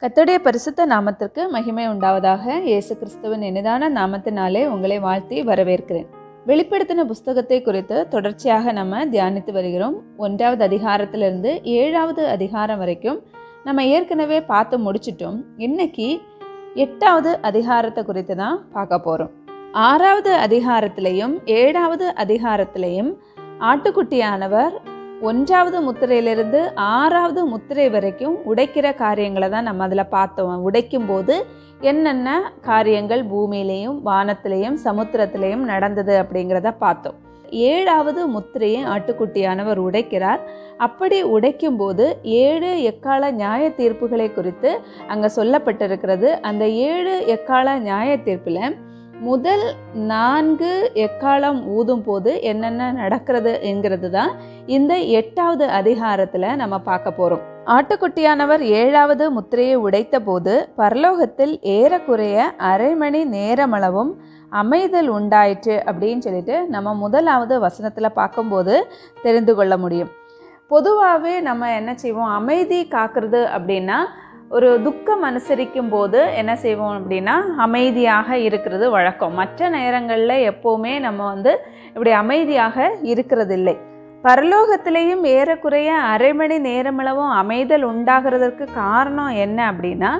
கர்த்தருடைய பரிசுத்த நாமத்திற்கு மகிமை உண்டாவதாக. இயேசு கிறிஸ்துவின் இனிதான நாமத்தினாலே உங்களை வாழ்த்தி வரவேற்கிறேன். வெளிப்படுத்தின புஸ்தகத்தை குறித்து தொடர்ச்சியாக நம்ம தியானித்து வருகிறோம். 1வது அதிகாரத்திலிருந்து 7வது அதிகாரம் வரைக்கும் நம்ம ஏற்கனவே பார்த்து முடிச்சிட்டோம். இன்னைக்கு 8வது அதிகாரத்தை குறித்து தான் பார்க்க போகிறோம். 6வது அதிகாரத்திலையும் 7வது அதிகாரத்திலையும் ஆட்டுக்குட்டியானவர் 1வது முத்திரையிலிருந்து 6வது முத்திரை வரைக்கும் உடைக்கிற காரியங்களை தான் நம்ம அதில் பார்த்தோம். உடைக்கும் போது என்னென்ன காரியங்கள் பூமியிலையும் வானத்திலையும் சமுத்திரத்திலையும் நடந்தது அப்படிங்கிறத பார்த்தோம். 7வது முத்திரையை ஆட்டுக்குட்டியானவர் உடைக்கிறார். அப்படி உடைக்கும் போது 7 எக்கால நியாய தீர்ப்புகளை குறித்து அங்கே சொல்லப்பட்டிருக்கிறது. அந்த 7 எக்கால நியாய தீர்ப்பில் முதல் 4 எக்காலம் ஊதும் போது என்னென்ன நடக்கிறது என்கிறது தான் இந்த 8வது அதிகாரத்தில் நம்ம பார்க்க போகிறோம். ஆட்டுக்குட்டியானவர் 7வது முத்திரையை உடைத்த போது பரலோகத்தில் ஏறக்குறைய அரை மணி நேரமளவும் அமைதல் உண்டாயிற்று அப்படின்னு சொல்லிட்டு நம்ம 1வது வசனத்தில் பார்க்கும்போது தெரிந்து கொள்ள முடியும். பொதுவாகவே நம்ம என்ன செய்வோம், அமைதி காக்கிறது அப்படின்னா ஒரு துக்கம் அனுசரிக்கும் போது என்ன செய்வோம் அப்படின்னா அமைதியாக இருக்கிறது வழக்கம். மற்ற நேரங்களில் எப்போவுமே நம்ம இப்படி அமைதியாக இருக்கிறதில்லை. பரலோகத்திலையும் ஏறக்குறைய அரை மணி நேரமளவும் அமைதல் உண்டாகிறதுக்கு காரணம் என்ன அப்படின்னா,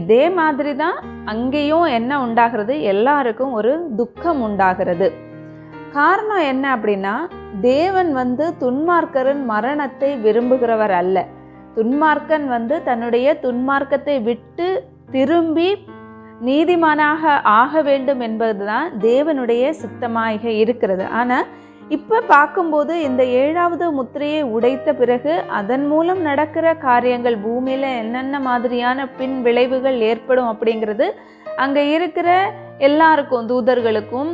இதே மாதிரி தான் அங்கேயும் என்ன உண்டாகிறது, எல்லாருக்கும் ஒரு துக்கம் உண்டாகிறது. காரணம் என்ன அப்படின்னா, தேவன் துன்மார்க்கரின் மரணத்தை விரும்புகிறவர் அல்ல. துன்மார்க்கன் தன்னுடைய துன்மார்க்கத்தை விட்டு திரும்பி நீதிமானாக ஆக வேண்டும் என்பதுதான் தேவனுடைய சித்தமாக இருக்கிறது. ஆனால் இப்போ பார்க்கும்போது இந்த 7வது முத்திரையை உடைத்த பிறகு அதன் மூலம் நடக்கிற காரியங்கள், பூமியில் என்னென்ன மாதிரியான பின் விளைவுகள் ஏற்படும் அப்படிங்கிறது அங்கே இருக்கிற எல்லாருக்கும், தூதர்களுக்கும்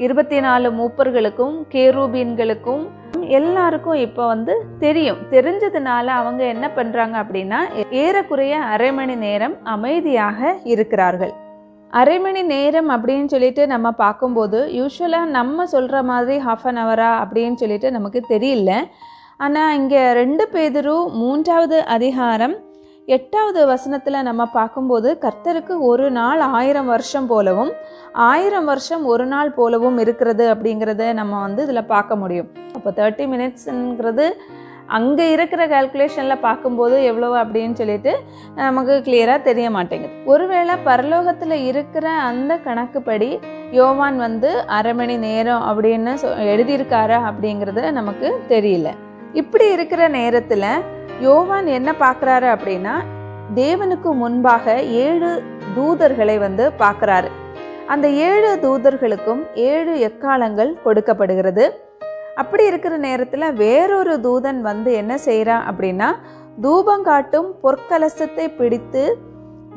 24 மூப்பர்களுக்கும் கேரூபீன்களுக்கும் எல்லாருக்கும் இப்போ தெரியும். தெரிஞ்சதுனால அவங்க என்ன பண்ணுறாங்க அப்படின்னா ஏறக்குறைய அரை மணி நேரம் அமைதியாக இருக்கிறார்கள். அரை மணி நேரம் அப்படின்னு சொல்லிட்டு நம்ம பார்க்கும்போது யூஸ்வலாக நம்ம சொல்கிற மாதிரி 1/2 hour அப்படின்னு சொல்லிட்டு நமக்கு தெரியல. ஆனால் இங்கே 2 பேதுரு 3வது அதிகாரம் 8வது வசனத்தில் நம்ம பார்க்கும்போது கர்த்தருக்கு ஒரு நாள் 1000 வருஷம் போலவும் 1000 வருஷம் ஒரு நாள் போலவும் இருக்கிறது அப்படிங்கிறத நம்ம இதில் பார்க்க முடியும். அப்போ 30 minutesங்கிறது அங்கே இருக்கிற கால்குலேஷனில் பார்க்கும்போது எவ்வளோ அப்படின்னு சொல்லிட்டு நமக்கு கிளியராக தெரிய மாட்டேங்குது. ஒருவேளை பரலோகத்தில் இருக்கிற அந்த கணக்குப்படி யோவான் அரை மணி நேரம் அப்படின்னு எழுதியிருக்காரா அப்படிங்கிறது நமக்கு தெரியல. இப்படி இருக்கிற நேரத்தில் யோவான் என்ன பார்க்குறாரு அப்படின்னா, தேவனுக்கு முன்பாக 7 தூதர்களை பார்க்குறாரு. அந்த 7 தூதர்களுக்கும் 7 எக்காலங்கள் கொடுக்கப்படுகிறது. அப்படி இருக்கிற நேரத்தில் வேறொரு தூதன் என்ன செய்கிறான் அப்படின்னா, தூபங்காட்டும் பொற்கலசத்தை பிடித்து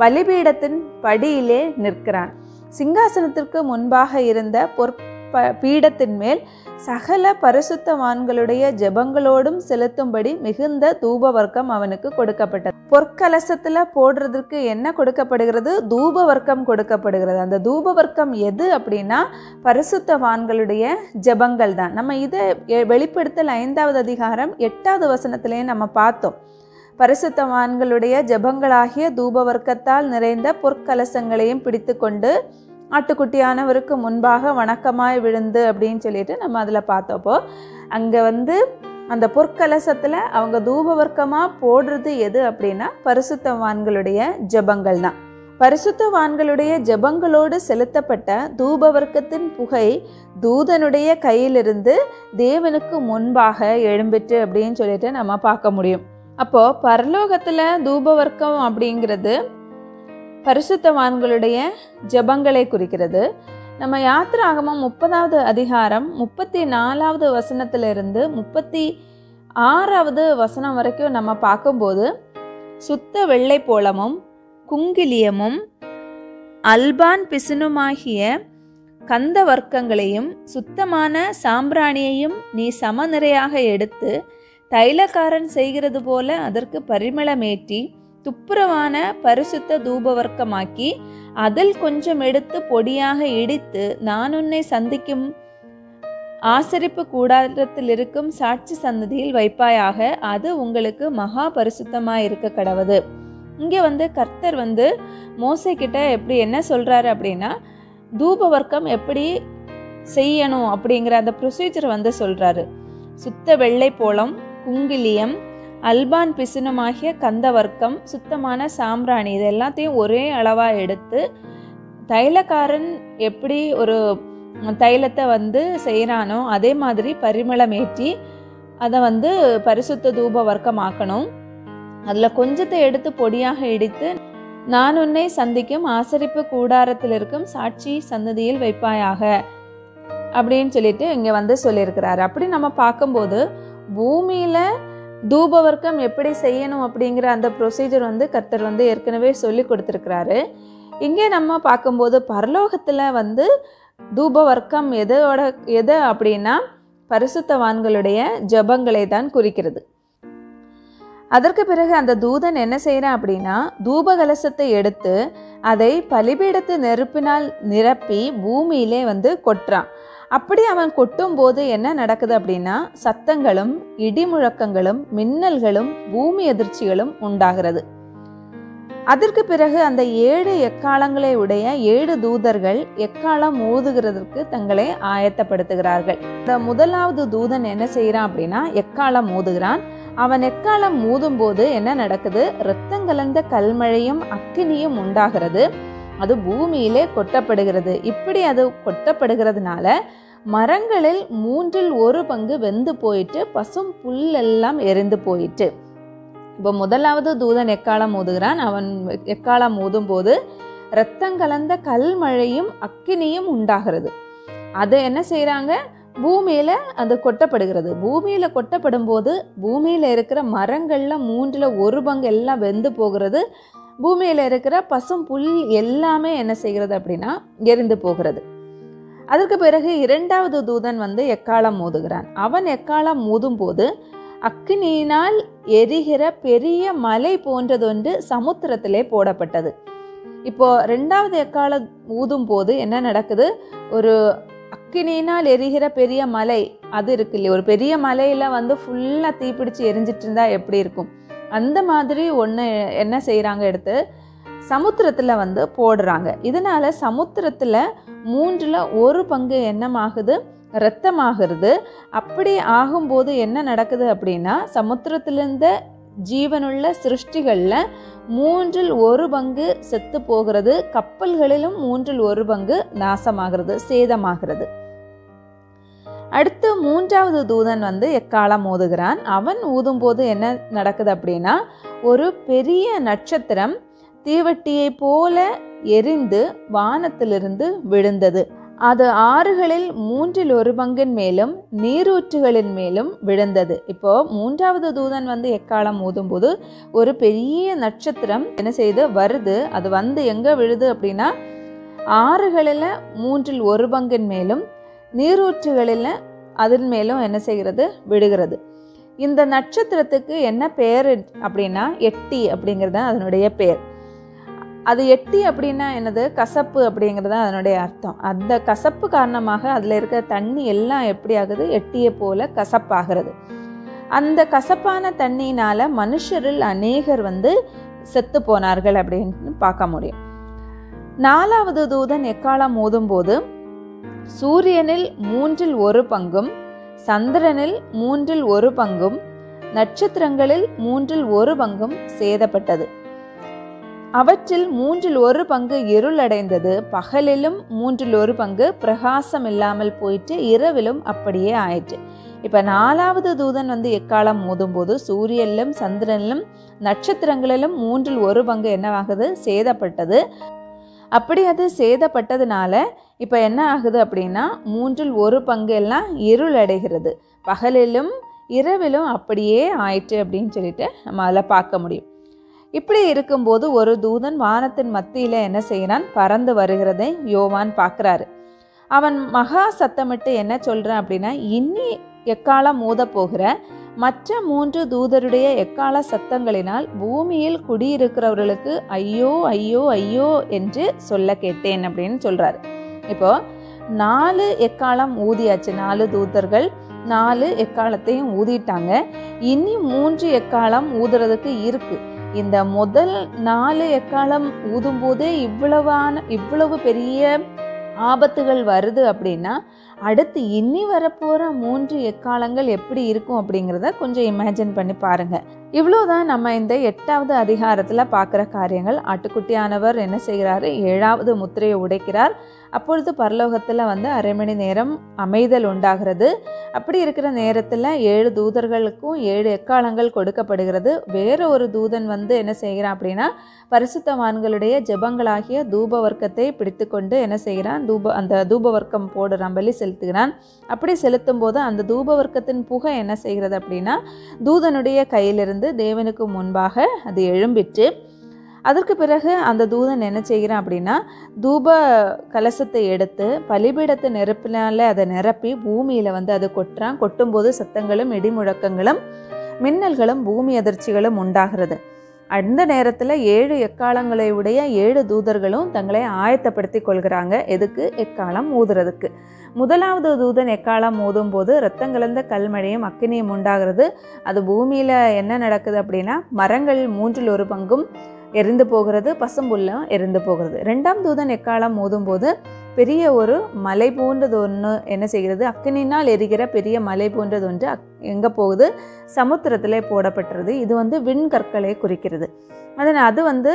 பலிபீடத்தின் படியிலே நிற்கிறான். சிங்காசனத்திற்கு முன்பாக இருந்த பீடத்தின் மேல் சகல பரிசுத்தவான்களுடைய ஜெபங்களோடும் செலுத்தும்படி மிகுந்த தூபவர்க்கம் அவனுக்கு கொடுக்கப்பட்டது. பொற்கலசத்துல போடுறதுக்கு என்ன கொடுக்கப்படுகிறது? தூபவர்க்கம் கொடுக்கப்படுகிறது. அந்த தூபவர்க்கம் எது அப்படின்னா பரிசுத்தவான்களுடைய ஜெபங்கள் தான். நம்ம இதை வெளிப்படுத்தல் 5வது அதிகாரம் 8வது வசனத்திலேயே நம்ம பார்த்தோம். பரிசுத்தவான்களுடைய ஜெபங்களாகிய தூபவர்க்கத்தால் நிறைந்த பொற்கலசங்களையும் பிடித்து கொண்டு ஆட்டுக்குட்டியானவருக்கு முன்பாக வணக்கமாய் விழுந்து அப்படின்னு சொல்லிட்டு நம்ம அதில் பார்த்தப்போ அங்கே அந்த பொற்கலசத்தில் அவங்க தூபவர்க்கமாக போடுறது எது அப்படின்னா பரிசுத்தவான்களுடைய ஜெபங்கள் தான். பரிசுத்தவான்களுடைய ஜெபங்களோடு செலுத்தப்பட்ட தூபவர்க்கத்தின் புகை தூதனுடைய கையிலிருந்து தேவனுக்கு முன்பாக எழும்பிட்டு அப்படின்னு சொல்லிட்டு நம்ம பார்க்க முடியும். அப்போது பரலோகத்தில் தூபவர்க்கம் அப்படிங்கிறது பரிசுத்தவான்களுடைய ஜெபங்களை குறிக்கிறது. நம்ம யாத்திராகமம் 30வது அதிகாரம் 34வது வசனத்திலிருந்து 36வது வசனம் வரைக்கும் நம்ம பார்க்கும்போது சுத்த வெள்ளை போளமும் குங்கிலியமும் அல்பான் பிசுனுமாகிய கந்த வர்க்கங்களையும் சுத்தமான சாம்பிராணியையும் நீ சமநிறையாக எடுத்து தைலக்காரன் செய்கிறது போல அதற்கு பரிமளமேற்றி துப்புரவான பரிசுத்த தூபவர்க்கமாக்கி அதில் கொஞ்சம் எடுத்து பொடியாக இடித்து நான் உன்னை சந்திக்கும் ஆசரிப்பு கூடாரத்தில் இருக்கும் சாட்சி சன்னதியில் வைப்பாயாக, அது உங்களுக்கு மகா பரிசுத்தமாயிருக்க கடவது. இங்கே கர்த்தர் மோசே கிட்ட எப்படி என்ன சொல்கிறாரு அப்படின்னா, தூப வர்க்கம் எப்படி செய்யணும் அப்படிங்கிற அந்த ப்ரொசீஜர் சொல்கிறாரு. சுத்த வெள்ளை போளம், குங்கிலியம், அல்பான் பிசுனமாகிய கந்த வர்க்கம், சுத்தமான சாம்பிராணி, இது எல்லாத்தையும் ஒரே அளவாக எடுத்து தைலக்காரன் எப்படி ஒரு தைலத்தை செய்கிறானோ அதே மாதிரி பரிமளம் ஏற்றி அதை பரிசுத்த தூப வர்க்கம் ஆக்கணும். அதில் கொஞ்சத்தை எடுத்து பொடியாக இடித்து, நான் உன்னை சந்திக்கும் ஆசரிப்பு கூடாரத்தில் இருக்கும் சாட்சி சன்னதியில் வைப்பாயாக அப்படின்னு சொல்லிட்டு இங்கே சொல்லியிருக்கிறாரு. அப்படி நம்ம பார்க்கும்போது பூமியில் தூப வர்க்கம் எப்படி செய்யணும் அப்படிங்கிற அந்த ப்ரொசீஜர் கர்த்தர் ஏற்கனவே சொல்லி கொடுத்துருக்கிறாரு. இங்கே நம்ம பார்க்கும்போது பரலோகத்தில் தூப வர்க்கம் எது அப்படின்னா பரிசுத்தவான்களுடைய ஜபங்களை தான் குறிக்கிறது. அதற்கு பிறகு அந்த தூதன் என்ன செய்கிறான் அப்படின்னா, தூப கலசத்தை எடுத்து அதை பலிபீடத்து நெருப்பினால் நிரப்பி பூமியிலே கொட்டுறான். அப்படி அவன் கொட்டும் போது என்ன நடக்குது அப்படின்னா, சத்தங்களும் இடிமுழக்கங்களும் மின்னல்களும் பூமி அதிர்ச்சிகளும் உண்டாகிறது. அதற்கு பிறகு அந்த 7 எக்காலங்களை உடைய 7 தூதர்கள் எக்காலம் ஊதுகிறதற்கு தங்களை ஆயத்தப்படுத்துகிறார்கள். இந்த முதலாவது தூதன் என்ன செய்யறான் அப்படின்னா, எக்காலம் ஊதுகிறான். அவன் எக்காலம் ஊதும் போது என்ன நடக்குது, இரத்தம் கலந்த கல்மழையும் அக்கினியும் உண்டாகிறது. அது பூமியிலே கொட்டப்படுகிறது. இப்படி அது கொட்டப்படுகிறதுனால மரங்களில் 1/3 வெந்து போயிட்டு பசும் புல்லெல்லாம் எரிந்து போயிட்டு. இப்போ முதலாவது தூதன் எக்காலம் ஊதுகிறான். அவன் எக்காலம் ஊதும் போது இரத்தம் கலந்த கல்மழையும் அக்கினியும் உண்டாகிறது. அது என்ன செய்யறாங்க, பூமியில அது கொட்டப்படுகிறது. பூமியில கொட்டப்படும் போது பூமியில இருக்கிற மரங்கள்ல 1/3 எல்லாம் வெந்து போகிறது. பூமியில இருக்கிற பசும் புல் எல்லாமே என்ன செய்கிறது அப்படின்னா எரிந்து போகிறது. அதற்கு பிறகு இரண்டாவது தூதன் எக்காலம் ஊதுகிறான். அவன் எக்காலம் ஊதும் போது அக்கினியினால் எரிகிற பெரிய மலை போன்றதொன்று சமுத்திரத்திலே போடப்பட்டது. இப்போ ரெண்டாவது எக்காலம் ஊதும் போது என்ன நடக்குது, ஒரு அக்கினியினால் எரிகிற பெரிய மலை அது இருக்கு இல்லையா, ஒரு பெரிய மலையில ஃபுல்லா தீப்பிடிச்சு எரிஞ்சிட்டு இருந்தா எப்படி இருக்கும், அந்த மாதிரி ஒன்று என்ன செய்கிறாங்க, எடுத்து சமுத்திரத்தில் போடுறாங்க. இதனால சமுத்திரத்தில் 1/3 என்னமாகுது, இரத்தமாகிறது. அப்படி ஆகும்போது என்ன நடக்குது அப்படின்னா, சமுத்திரத்திலிருந்த ஜீவனுள்ள சிருஷ்டிகளில் 1/3 செத்து போகிறது. கப்பல்களிலும் 1/3 நாசமாகிறது, சேதமாகிறது. அடுத்து மூன்றாவது தூதன் எக்காலம் ஊதுகிறான். அவன் ஊதும் போது என்ன நடக்குது அப்படின்னா, ஒரு பெரிய நட்சத்திரம் தீவட்டியை போல எரிந்து வானத்திலிருந்து விழுந்தது. அது ஆறுகளில் 1/3 மேலும் நீரூற்றுகளின் மேலும் விழுந்தது. இப்போ மூன்றாவது தூதன் எக்காலம் ஊதும் போது ஒரு பெரிய நட்சத்திரம் என்ன செய்து வருது. அது எங்க விழுது அப்படின்னா, ஆறுகளில் 1/3 மேலும் நீரூற்றுகளில் அதன் மேலும் என்ன செய்கிறது, விடுகிறது. இந்த நட்சத்திரத்துக்கு என்ன பேர் அப்படின்னா, எட்டி அப்படிங்கிறது அதனுடைய பேர். அது எட்டி அப்படின்னா என்னது, கசப்பு அப்படிங்கிறது அதனுடைய அர்த்தம். அந்த கசப்பு காரணமாக அதில் இருக்கிற தண்ணி எல்லாம் எப்படி ஆகுது, எட்டியை போல கசப்பாகிறது. அந்த கசப்பான தண்ணியினால மனுஷரில் அநேகர் செத்து போனார்கள் அப்படின்னு பார்க்க முடியும். நாலாவது தூதன் எக்காலம் ஊதும் போது சூரியனில் 1/3 சந்திரனில் 1/3 நட்சத்திரங்களில் 1/3 சேதப்பட்டது. அவற்றில் 1/3 இருளடைந்தது. பகலிலும் 1/3 பிரகாசம் இல்லாமல் போயிட்டு, இரவிலும் அப்படியே ஆயிற்று. இப்போ நாலாவது தூதன் எக்காலம் ஊதும் போது சூரியனிலும் சந்திரனிலும் நட்சத்திரங்களிலும் 1/3 என்னவாகுது, சேதப்பட்டது. அப்படி அது சேதப்பட்டதுனால இப்போ என்ன ஆகுது அப்படின்னா, 1/3 எல்லாம் இருளடைகிறது. பகலிலும் இரவிலும் அப்படியே ஆயிற்று அப்படின்னு சொல்லிட்டு நம்ம அதில் பார்க்க முடியும். இப்படி இருக்கும்போது ஒரு தூதன் வானத்தின் மத்தியில் என்ன செய்யறான், பறந்து வருகிறதை யோவான் பார்க்குறாரு. அவன் மகா சத்தமிட்டு என்ன சொல்கிறான் அப்படின்னா, இனி எக்காலம் ஊத போகிற மற்ற 3 தூதருடைய எக்கால சத்தங்களினால் பூமியில் குடியிருக்கிறவர்களுக்கு ஐயோ ஐயோ ஐயோ என்று சொல்ல கேட்டேன் அப்படின்னு சொல்கிறாரு. இப்போ 4 எக்காலம் ஊதியாச்சு. 4 தூதர்கள் 4 எக்காலத்தையும் ஊதிட்டாங்க. இனி 3 எக்காலம் ஊதுறதுக்கு இருக்கு. இந்த முதல் 4 எக்காலம் ஊதும்போதே இவ்வளவு பெரிய ஆபத்துகள் வருது அப்படின்னா அடுத்து இனி வரப்போகிற 3 எக்காலங்கள் எப்படி இருக்கும் அப்படிங்கிறத கொஞ்சம் இமேஜின் பண்ணி பாருங்கள். இவ்வளோதான் நம்ம இந்த 8வது அதிகாரத்தில் பார்க்குற காரியங்கள். ஆட்டுக்குட்டியானவர் என்ன செய்கிறாரு? 7வது முத்திரையை உடைக்கிறார். அப்பொழுது பரலோகத்தில் அரை மணி நேரம் அமைதல் உண்டாகிறது. அப்படி இருக்கிற நேரத்தில் 7 தூதர்களுக்கும் 7 எக்காலங்கள் கொடுக்கப்படுகிறது. வேற ஒரு தூதன் என்ன செய்கிறான் அப்படின்னா பரிசுத்தவான்களுடைய ஜெபங்களாகிய தூபவர்க்கத்தை பிடித்து கொண்டு என்ன செய்கிறான்? அந்த தூபவர்க்கம் போடுறான், பலி செலுத்துகிறான். அப்படி செலுத்தும் போது அந்த தூபவர்க்கத்தின் புகை என்ன செய்கிறது அப்படின்னா தூதனுடைய கையிலிருந்து தேவனுக்கு முன்பாக அது எழும்பிற்று. அதற்கு பிறகு அந்த தூதன் என்ன செய்கிறான் அப்படின்னா தூப கலசத்தை எடுத்து பலிபீடத்தை நெருப்பினால அதை நிரப்பி பூமியில் அது கொட்டுறான். கொட்டும்போது சத்தங்களும் இடிமுழக்கங்களும் மின்னல்களும் பூமி அதிர்ச்சிகளும் உண்டாகிறது. அந்த நேரத்தில் 7 எக்காலங்களை உடைய 7 தூதர்களும் தங்களை ஆயத்தப்படுத்தி கொள்கிறாங்க. எதுக்கு? எக்காலம் ஊதுறதுக்கு. முதலாவது தூதன் எக்காலம் ஊதும் போது இரத்தம் கலந்த கல்மழையும் அக்கினியும் உண்டாகிறது. அது பூமியில் என்ன நடக்குது அப்படின்னா மரங்கள் 3ல் 1 பங்கும் எரிந்து போகிறது, பசும்புல்லும் எரிந்து போகிறது. 2ஆம் தூதன் எக்காலம் ஊதும்போது பெரிய ஒரு மலை போன்றது ஒன்று என்ன செய்கிறது? அக்கினினால் எரிகிற பெரிய மலை போன்றது ஒன்று எங்கே போகுது? சமுத்திரத்தில் போடப்பட்டுறது. இது விண்கற்களை குறிக்கிறது. அது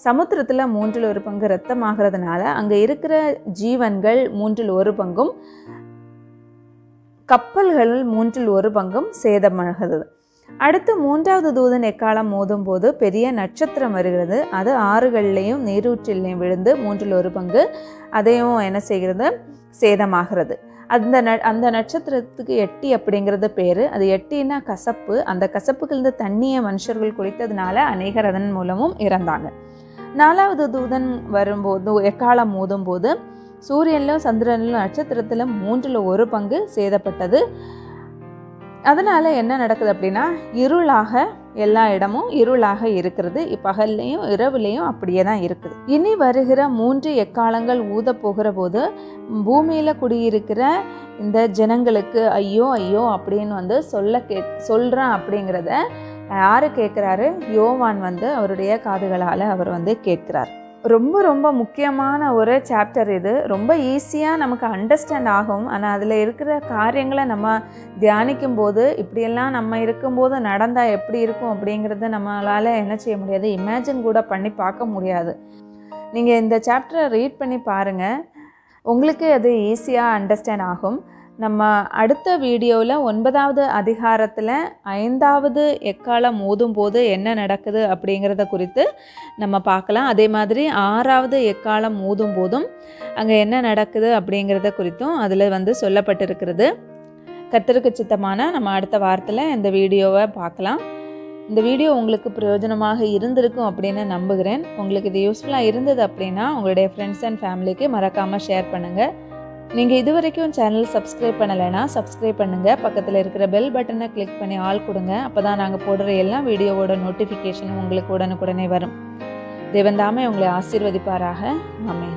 சமுத்திரத்தில் 3ல் 1 பங்கு இரத்தமாகிறதுனால அங்கே இருக்கிற ஜீவன்கள் 3ல் 1 பங்கும், கப்பல்கள் 3ல் 1 பங்கும் சேதமாகிறது. அடுத்து 3வது தூதன் எக்காலம் மோதும் போது பெரிய நட்சத்திரம் வருகிறது. அது ஆறுகள்லையும் நீரூற்றிலையும் விழுந்து 3ல் 1 பங்கு அதையும் என்ன செய்கிறது? சேதமாகிறது. அந்த நட்சத்திரத்துக்கு எட்டி அப்படிங்கிறது பேர். அது எட்டின்னா கசப்பு. அந்த கசப்புக்கு தண்ணியை மனுஷர்கள் குடித்ததுனால அநேகர் அதன் மூலமும் இறந்தாங்க. 4வது தூதன் வரும்போது எக்காலம் மோதும் போது சூரியனிலும் சந்திரனிலும் நட்சத்திரத்திலும் 3ல் 1 பங்கு சேதப்பட்டது. அதனால் என்ன நடக்குது அப்படின்னா இருளாக எல்லா இடமும் இருளாக இருக்கிறது. பகல்லையும் இரவுலையும் அப்படியே தான் இருக்குது. இனி வருகிற 3 எக்காலங்கள் ஊத போகிற போது பூமியில் குடியிருக்கிற இந்த ஜனங்களுக்கு ஐயோ ஐயோ அப்படின்னு சொல்கிறான். அப்படிங்கிறத யார் கேட்குறாரு? யோவான் அவருடைய காதுகளால் அவர் கேட்குறார். ரொம்ப ரொம்ப முக்கியமான ஒரு சாப்டர் இது. ரொம்ப ஈஸியாக நமக்கு அண்டர்ஸ்டாண்ட் ஆகும். ஆனால் அதில் இருக்கிற காரியங்களை நம்ம தியானிக்கும் போது இப்படியெல்லாம் நம்ம இருக்கும்போது நடந்தால் எப்படி இருக்கும் அப்படிங்கிறத நம்மளால் என்ன செய்ய முடியாது? இமேஜின் கூட பண்ணி பார்க்க முடியாது. நீங்கள் இந்த சாப்டரை ரீட் பண்ணி பாருங்கள், உங்களுக்கு அது ஈஸியாக அண்டர்ஸ்டாண்ட் ஆகும். நம்ம அடுத்த வீடியோவில் 9வது அதிகாரத்தில் 5வது எக்காலம் மோதும் போது என்ன நடக்குது அப்படிங்கிறத குறித்து நம்ம பார்க்கலாம். அதே மாதிரி 6வது எக்காலம் மோதும் போதும் அங்கே என்ன நடக்குது அப்படிங்கிறத குறித்தும் அதில் சொல்லப்பட்டிருக்கிறது. கர்த்தருக்கு சித்தமான நம்ம அடுத்த வாரத்தில் இந்த வீடியோவை பார்க்கலாம். இந்த வீடியோ உங்களுக்கு பிரயோஜனமாக இருந்திருக்கும் அப்படின்னு நம்புகிறேன். உங்களுக்கு இது யூஸ்ஃபுல்லாக இருந்தது அப்படின்னா உங்களுடைய ஃப்ரெண்ட்ஸ் அண்ட் ஃபேமிலிக்கு மறக்காமல் ஷேர் பண்ணுங்கள். நீங்கள் இது வரைக்கும் சேனல் சப்ஸ்கிரைப் பண்ணலைன்னா சப்ஸ்கிரைப் பண்ணுங்கள். பக்கத்தில் இருக்கிற பெல் பட்டனை கிளிக் பண்ணி ஆல் கொடுங்க. அப்போ தான் நாங்கள் போடுற எல்லா வீடியோவோட நோட்டிஃபிகேஷனும் உங்களுக்கு உடனுக்குடனே வரும். தேவன் தாமே உங்களை ஆசீர்வதிப்பாராக. ஆமென்.